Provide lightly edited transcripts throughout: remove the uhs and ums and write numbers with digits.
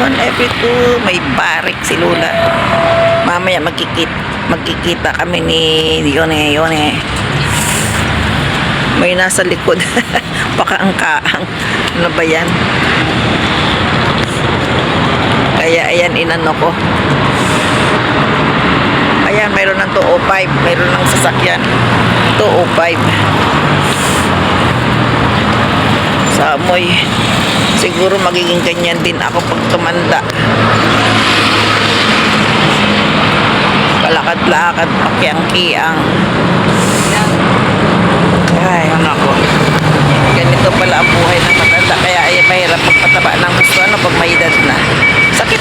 1 every 2. May barik si Lola. Mamaya magkikita kami ni Yone. May nasa likod. Pakaangkaang. Ano ba yan? Kaya ayan, inano ko. Ayan, mayroon ng 205. Mayroon ng sasakyan. 205. Sa amoy. Siguro magiging ganyan din ako pag tumanda. Palakad-lakad, pakyang-kiyang. Ay, ano ako. Ganito pala ang buhay ng matanda. Kaya ay mahirap magpataba ng gusto pag may edad na. Sakit.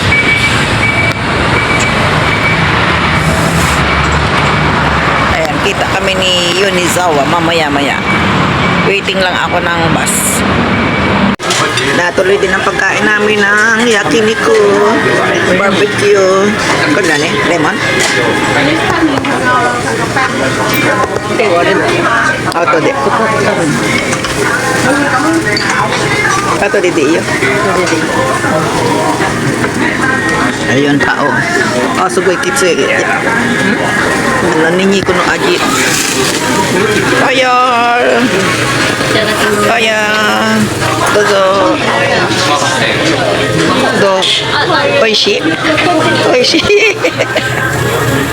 Ayan, kita kami ni Yonizawa mamaya-maya. Waiting lang ako ng bus. Natuloy din ang pagkain namin ng yakiniku, barbecue. Kanda ni? Lemon? Auto di. Auto di iyo. Ayun pa oh. Oh, sugoy kitsui. Ano ninyi kuno aji. Ayan. Ayan. Dozo. Oishi.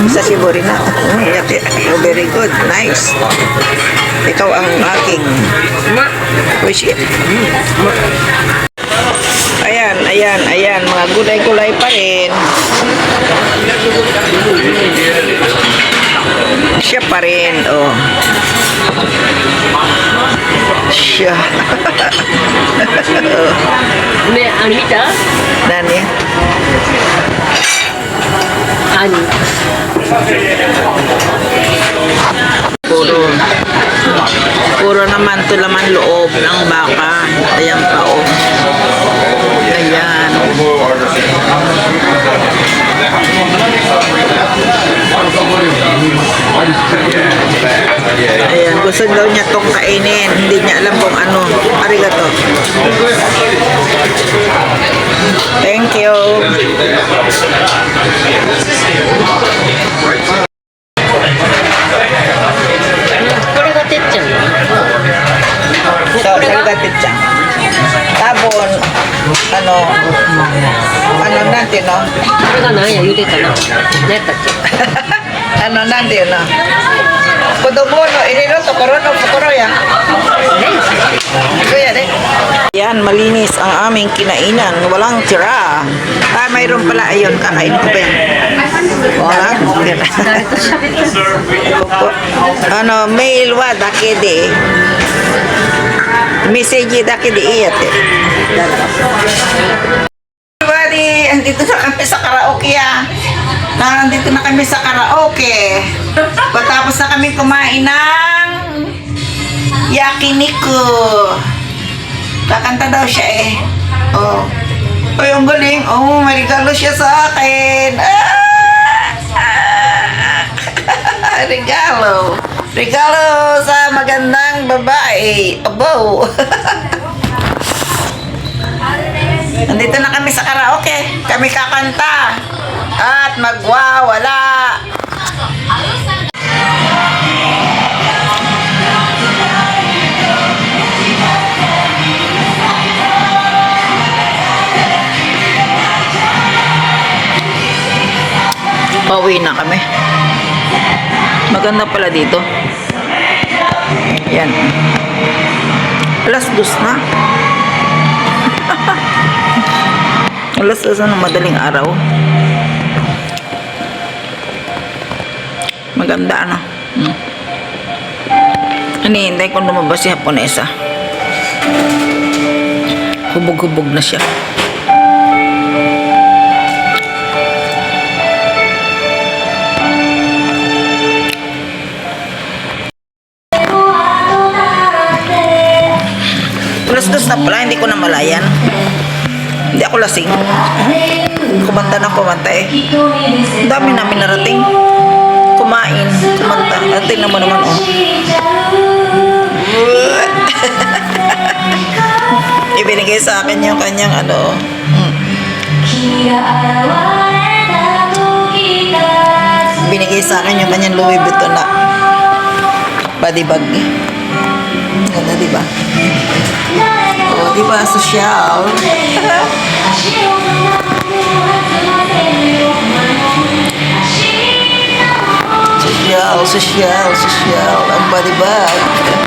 Sa Shibori na. Very good. Nice. Ikaw ang aking Oishi. Ayan. Mga gulay-gulay pa rin. Siya pa rin. Oh. Siya. Anita? Nani? Ani. Puro naman to laman loob ng baka. Ayan pa oh. Ayan. Ayan, gusto daw niya tong kainin. Hindi niya alam kung ano. Arigato. Thank you. So, saligatitchan. Tabon, ano natin, no? Ano natin, no? Kudomono, iniroto, korono, pukuro yan. Kuya, de. Yan, malinis ang aming kinainan. Walang tira. Ah, mayroon pala. Ayun, kakain ko pa yan. Wala. Ano, mail wa dake de. Message dake de iyate. Everybody, andito na kami sa karaoke Nandito na kami sa karaoke. Patapos na kami kumain ng yakiniku. Kakanta daw siya eh. Oh. Ay, ang galing. Oh, may regalo siya sa akin. Regalo. Regalo sa magandang babae. Abo. Nandito na kami sa karaoke. Kami kakanta. At magwawala. Pauwi na kami. Maganda pala dito. Yan. Alas 2 na. Alas 2 na ng madaling araw. Maganda ano. Hinihintay kung lumabas si Haponesa. Hubog-hubog na siya. Alas 2 na pala, hindi ko na malayan. Hindi ako lasing. Kumanta na kumanta eh. Ang dami namin narating. Kumain, kumanta. At tingnan mo naman oh. Ibinigay sa akin yung kanyang ano. Binigay sa akin yung kanyang Louis Vuitton na body bag. Ganda, di ba? O, di ba? Sosyal. Sosyal. Ang body bag.